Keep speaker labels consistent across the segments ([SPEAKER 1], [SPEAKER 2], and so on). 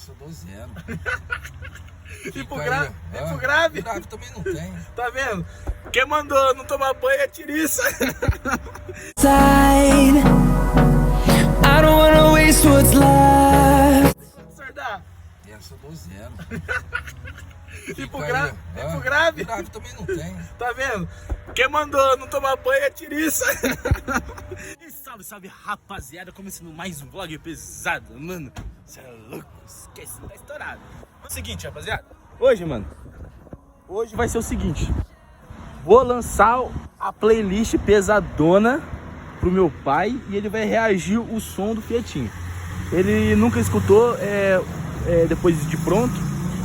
[SPEAKER 1] só dou zero.
[SPEAKER 2] E pro grave? Grave
[SPEAKER 1] também não tem.
[SPEAKER 2] Tá vendo? Quem mandou não tomar banho é tiriça.
[SPEAKER 3] I don't wanna waste what's left.
[SPEAKER 1] É, só dou zero.
[SPEAKER 2] E pro grave? Grave
[SPEAKER 1] também não tem.
[SPEAKER 2] Tá vendo? Quem mandou não tomar banho é tiriça. E salve, salve, rapaziada. Começando mais um vlog pesado, mano. Você é louco, esquece, tá estourado. É o seguinte, rapaziada. Hoje vai ser o seguinte. Vou lançar a playlist pesadona pro meu pai e ele vai reagir o som do Fietinho. Ele nunca escutou depois de pronto.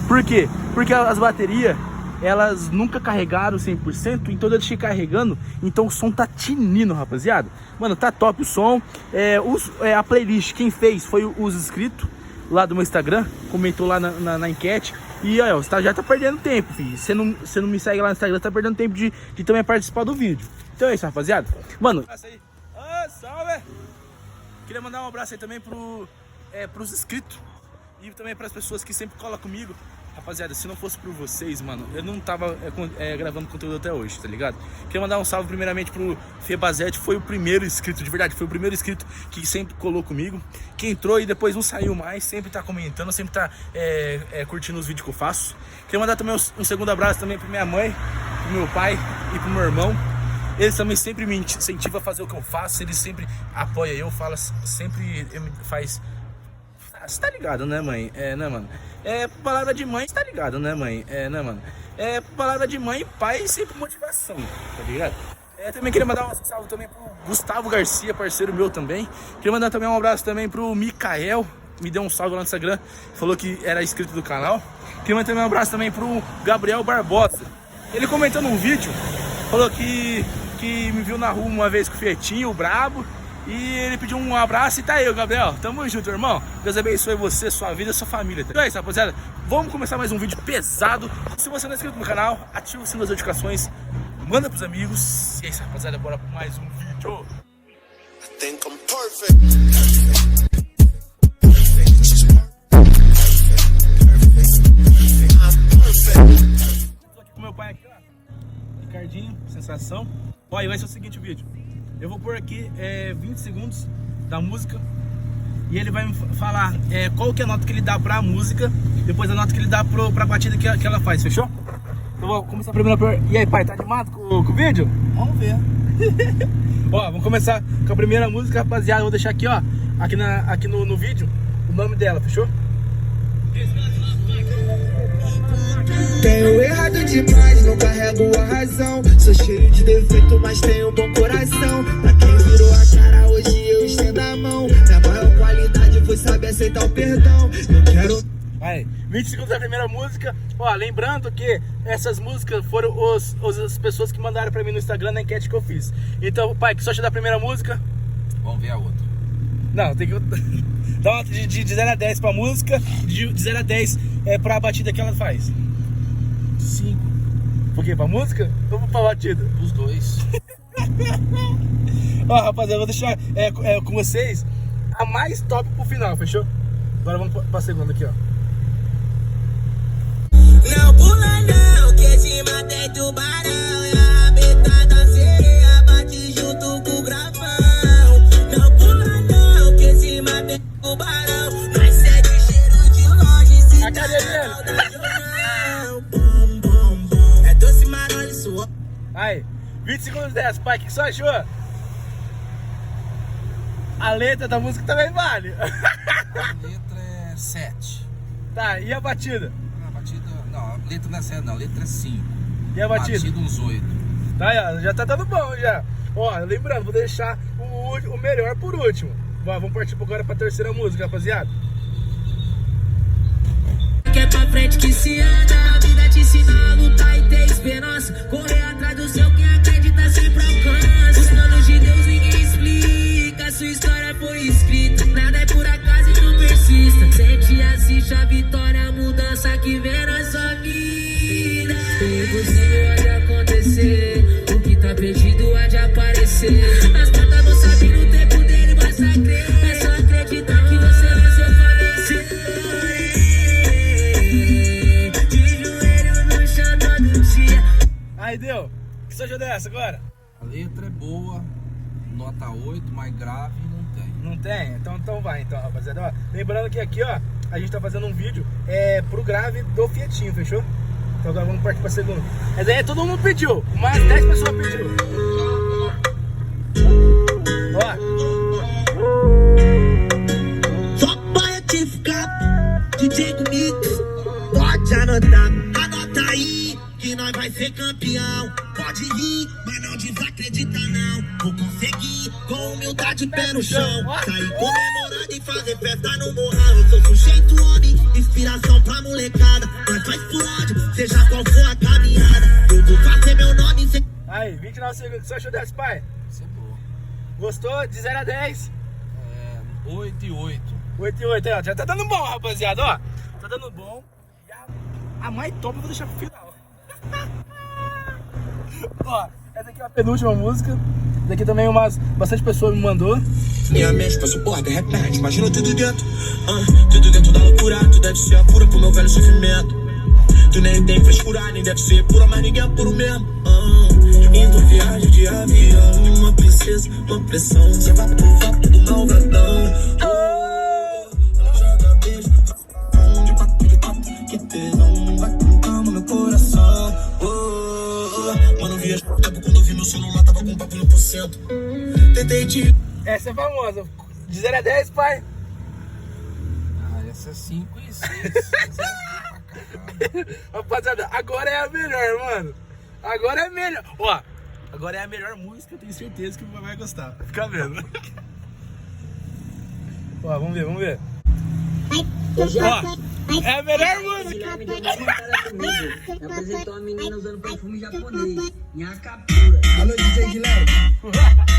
[SPEAKER 2] Por quê? Porque as baterias, elas nunca carregaram 100%, então eu deixei carregando, então o som tá tinindo, rapaziada. Mano, tá top o som. A playlist, quem fez foi os inscritos lá do meu Instagram, comentou lá na enquete. E aí, ó, você já tá perdendo tempo, filho. Você não me segue lá no Instagram, tá perdendo tempo de também participar do vídeo. Então é isso, rapaziada. Mano, salve! Queria mandar um abraço aí também pros inscritos e também pras pessoas que sempre colam comigo. Rapaziada, se não fosse por vocês, mano, eu não tava gravando conteúdo até hoje, tá ligado? Queria mandar um salve primeiramente pro Febazete, foi o primeiro inscrito, de verdade, foi o primeiro inscrito que sempre colou comigo, que entrou e depois não saiu mais, sempre tá comentando, sempre tá curtindo os vídeos que eu faço. Queria mandar também um segundo abraço também pra minha mãe, pro meu pai e pro meu irmão. Eles também sempre me incentivam a fazer o que eu faço, eles sempre apoiam eu, sempre faz... Você tá ligado, né, mãe? Né, mano? Palavra de mãe, você tá ligado, né, mãe? Né, mano? Palavra de mãe e pai, sempre motivação, tá ligado? Também queria mandar um salve também pro Gustavo Garcia, parceiro meu também. Queria mandar também um abraço também pro Mikael, me deu um salve lá no Instagram, falou que era inscrito do canal. Queria mandar também um abraço também pro Gabriel Barbosa. Ele comentou num vídeo, falou que me viu na rua uma vez com o Fietinho, o brabo. E ele pediu um abraço e tá aí, Gabriel. Tamo junto, irmão. Deus abençoe você, sua vida e sua família. Então é isso, rapaziada. Vamos começar mais um vídeo pesado. Se você não é inscrito no canal, ativa o sininho das notificações, manda pros amigos. E é isso, rapaziada. Bora pra mais um vídeo. I think I'm perfect. Tô aqui com meu pai aqui, ó. Ricardinho, sensação. Ó, e vai ser o seguinte o vídeo. Eu vou pôr aqui 20 segundos da música e ele vai me falar qual que é a nota que ele dá pra música, depois a nota que ele dá pra batida que ela faz, fechou? Então vou começar primeiro E aí, pai, tá animado com o vídeo?
[SPEAKER 1] Vamos ver.
[SPEAKER 2] Ó, vamos começar com a primeira música, rapaziada. Eu vou deixar aqui, ó, aqui no vídeo, o nome dela, fechou?
[SPEAKER 4] Tenho errado demais, não carrego a razão. Sou cheio de defeito, mas tenho um bom coração. Pra quem virou a cara, hoje eu estendo a mão. Minha maior qualidade foi saber aceitar o perdão. Não quero...
[SPEAKER 2] Aí, 20 segundos da primeira música. Ó, lembrando que essas músicas foram as pessoas que mandaram pra mim no Instagram na enquete que eu fiz. Então, pai, que só te dá a primeira música.
[SPEAKER 1] Vamos ver a outra.
[SPEAKER 2] Não, tem que dar uma de 0 a 10 pra música, de 0 a 10 pra batida que ela faz.
[SPEAKER 1] 5.
[SPEAKER 2] Por quê? Pra música ou pra batida?
[SPEAKER 1] Os dois.
[SPEAKER 2] Ó, rapaziada, eu vou deixar com vocês a mais top pro final, fechou? Agora vamos pra segunda aqui, ó.
[SPEAKER 4] Não pula não, que cima tem tubarão. E a rabeta da sereia bate junto com o gravão. Não pula não, que cima tem tubarão. Mas segue cheiro de longe, se
[SPEAKER 2] A cadê dele? Aí, 20 segundos dessa, pai, o que você achou? A letra da música também vale.
[SPEAKER 1] A letra é 7.
[SPEAKER 2] Tá, e a batida?
[SPEAKER 1] A batida, não, a letra não é 7 não, a letra é 5.
[SPEAKER 2] E a batida?
[SPEAKER 1] Batida uns 8.
[SPEAKER 2] Tá, já tá dando bom já. Ó, lembrando, vou deixar o melhor por último. Vamos partir agora pra terceira música, rapaziada.
[SPEAKER 4] Que é pra frente que se anda, a vida te ensina a lutar e ter esperança. Correr atrás do seu, quem acredita sempre alcança. Os planos de Deus ninguém explica, sua história foi escrita. Nada é por acaso e não persista. Sente, assiste a vitória, a mudança que vem na sua vida. O impossível há de acontecer, o que tá perdido há de aparecer. As portas não sabem no tempo dele, basta crer. É só acreditar que você venceu, faleceu.
[SPEAKER 1] boa, nota 8, mais grave não tem.
[SPEAKER 2] Não tem? Então vai, rapaziada. Ó, lembrando que aqui, ó, a gente tá fazendo um vídeo pro grave do Fietinho, fechou? Então agora vamos partir pra segunda. Mas aí todo mundo pediu, mais 10 pessoas pediu. Ó.
[SPEAKER 4] Só para te ficar, DJ comigo. Pode anotar, anota aí que nós vai ser campeão. Pode rir, mas não desacredita não. Vou conseguir, com humildade pé no chão. Sair comemorando e fazer festa no morrão. Eu sou sujeito homem, inspiração pra molecada. Nós faz por onde, seja qual for a caminhada. Eu vou fazer meu nome sem...
[SPEAKER 2] Aí, 29 segundos, o que você achou dessa, pai?
[SPEAKER 1] Isso é boa.
[SPEAKER 2] Gostou? De 0 a 10?
[SPEAKER 1] 8 e 8.
[SPEAKER 2] 8 e 8, aí, ó. Já tá dando bom, rapaziada, ó. Tá dando bom. E a mais top eu vou deixar pro final. Ó, essa aqui é a penúltima música. Essa aqui também bastante pessoas me mandou.
[SPEAKER 5] Minha mente passa porra, de repente, imagina tudo dentro. Tudo dentro da loucura, tu deve ser a cura pro meu velho sofrimento. Tu nem tem frescura, nem deve ser pura, mas ninguém é puro mesmo. Indo viagem de avião, uma princesa, uma pressão. Você vai pro fato do malvadão. Ela joga beijo, de papo, que tesão. Vai com calma meu coração. Mano, viaja tempo quando eu vi meu celular, tava com papo no porcento. Tentei te...
[SPEAKER 2] Essa é famosa. De 0 a 10, pai?
[SPEAKER 1] Essa é 5 e 6.
[SPEAKER 2] Rapaziada, agora é a melhor, mano. Agora é a melhor. Ó, agora é a melhor música, eu tenho certeza que o vai gostar. Fica vendo. Ó, vamos ver. Ó, é a melhor música.
[SPEAKER 6] Apresentou uma menina usando perfume japonês. Minha captura.
[SPEAKER 5] Alô, DJ Guilherme.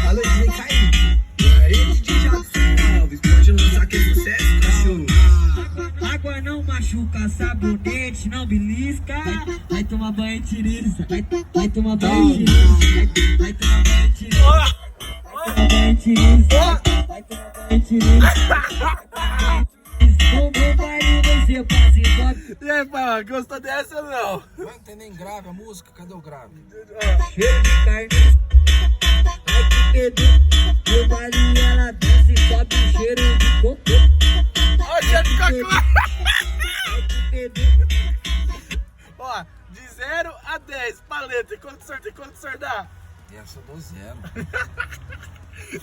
[SPEAKER 5] Alô, DJ Caí. E aí, DJ Jackson Alves. Pode lançar aquele sucesso, cachorro.
[SPEAKER 6] Água não machuca, sabonete não belisca. Vai tomar banho de tiriça. Vai tomar banho de tiriça. Vai tomar banho de tiriça. Vai tomar banho de tiriça. Vai tomar banho de tiriça. Como vai você fazer?
[SPEAKER 2] E aí, pai, gostou dessa ou não?
[SPEAKER 1] Não tem nem grave a música, cadê o grave?
[SPEAKER 6] Cheiro de carne. Ai que medo. Meu baile ela desce e sobe o cheiro de cocô.
[SPEAKER 2] Ó, cheiro de cocô.
[SPEAKER 6] Ai que medo.
[SPEAKER 2] Ó, de 0 a 10, paleta. E quanto o senhor dá?
[SPEAKER 1] Essa eu dou 0.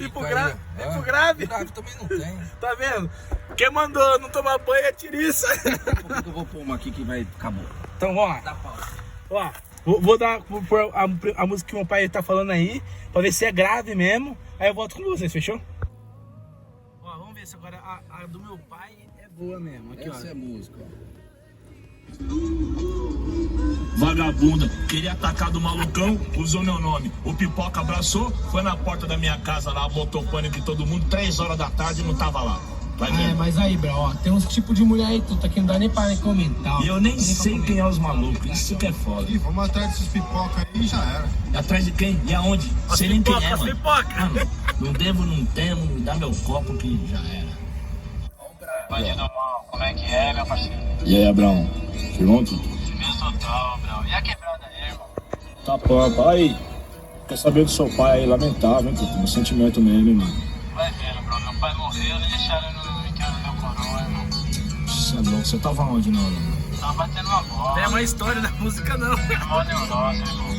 [SPEAKER 2] E pro grave?
[SPEAKER 1] Aí,
[SPEAKER 2] E pro grave?
[SPEAKER 1] Grave também não tem.
[SPEAKER 2] Tá vendo? Quem mandou não tomar banho é tiriça.
[SPEAKER 1] Por que eu vou pôr uma aqui que vai... Acabou.
[SPEAKER 2] Então vamos lá.
[SPEAKER 1] Dá pausa.
[SPEAKER 2] Ó, vou pôr a música que o meu pai tá falando aí, pra ver se é grave mesmo. Aí eu volto com vocês, fechou? Ó, vamos ver se agora a do meu pai é boa mesmo. Aqui,
[SPEAKER 1] Essa
[SPEAKER 2] ó.
[SPEAKER 1] é música, ó.
[SPEAKER 7] Vagabunda, queria atacar do malucão, usou meu nome. O Pipoca abraçou, foi na porta da minha casa lá, botou pânico em todo mundo, 3 horas da tarde e não tava lá. Vai ver.
[SPEAKER 8] Mas aí, bro, ó, tem uns tipos de mulher aí, tu tá aqui, não dá nem pra comentar.
[SPEAKER 7] E eu nem sei quem é os malucos, isso que é foda.
[SPEAKER 9] Vamos atrás desses pipoca aí e já era.
[SPEAKER 7] Atrás de quem? E aonde? Sei nem quem é,
[SPEAKER 2] As
[SPEAKER 7] mano.
[SPEAKER 2] pipoca.
[SPEAKER 7] Mano, não devo, não temo, me dá meu copo que já era.
[SPEAKER 10] Bandido mal, como é que é, meu parceiro?
[SPEAKER 7] E aí, Abrão? Junto?
[SPEAKER 10] Firmeza total, bro. E a quebrada aí, irmão?
[SPEAKER 7] Tá pampa. Aí, quer saber do seu pai aí, lamentável, hein, meu sentimento nele, mano.
[SPEAKER 10] Vai vendo, bro. Meu pai morreu, eles deixaram ele no enterro do meu coroa, irmão.
[SPEAKER 7] Você é louco, você tava onde na hora?
[SPEAKER 10] Tava batendo uma bola.
[SPEAKER 2] Não é uma história da música, não.
[SPEAKER 10] Mó neurose, irmão.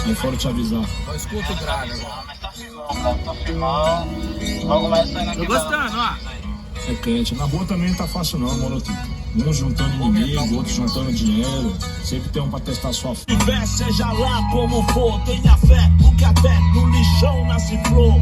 [SPEAKER 7] Aí foram te avisar.
[SPEAKER 1] Então escuta o grave agora.
[SPEAKER 10] Ah, mas tá firmão, cara. Tá firmão. Logo mais sai na
[SPEAKER 2] Tô
[SPEAKER 10] quebrada.
[SPEAKER 2] gostando, ó.
[SPEAKER 7] É quente. Na rua também não tá fácil não, mano. Um juntando inimigo, outro juntando dinheiro. Sempre tem um pra testar sua fé. Seja lá como for, tenha fé, porque até no lixão nasce flor.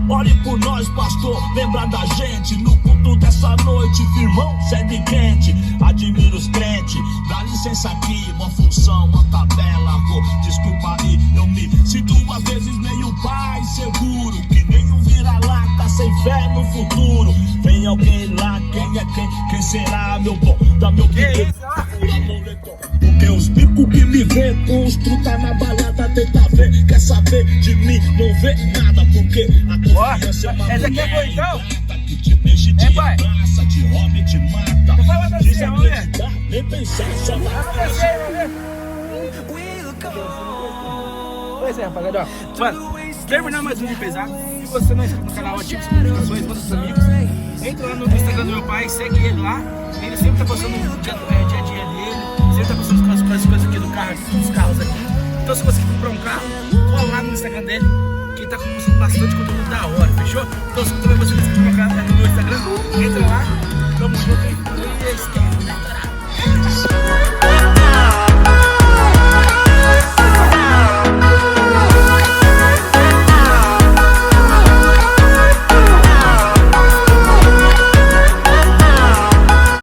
[SPEAKER 7] Ore por nós, pastor, lembra da gente. No culto dessa noite, firmão, segue quente. Admiro os crentes, dá licença aqui. Uma função, uma tabela, desculpa aí. Eu me sinto às vezes meio pai seguro, que nem um vira-lata sem fé no futuro. Vem alguém lá, quem é quem? Quem será, meu bom? Dá meu bico, porque os bicos que me vê, monstro tá na balada, tenta ver, quer saber de mim, não vê nada, porque a confiança é uma
[SPEAKER 2] essa aqui é boa, então?
[SPEAKER 7] que te deixa, te
[SPEAKER 2] pai?
[SPEAKER 7] abraça, te rouba e te mata.
[SPEAKER 2] Eu falo pra você, vamos ver.
[SPEAKER 7] Desacreditar, nem pensar, só
[SPEAKER 2] Pois é, rapaziada, ó. Mano, terminar mais um de pesado. Se você não é inscrito no canal, ativa as notificações, manda pros amigos. Entra lá no Instagram do meu pai, segue ele lá. Ele sempre tá postando o dia a dia dele. Sempre tá postando as coisas aqui do carro, dos carros aqui. Então se você quer comprar um carro, cola lá no Instagram dele, que ele tá postando bastante conteúdo da hora, fechou? Então se também você não é inscrito no meu Instagram,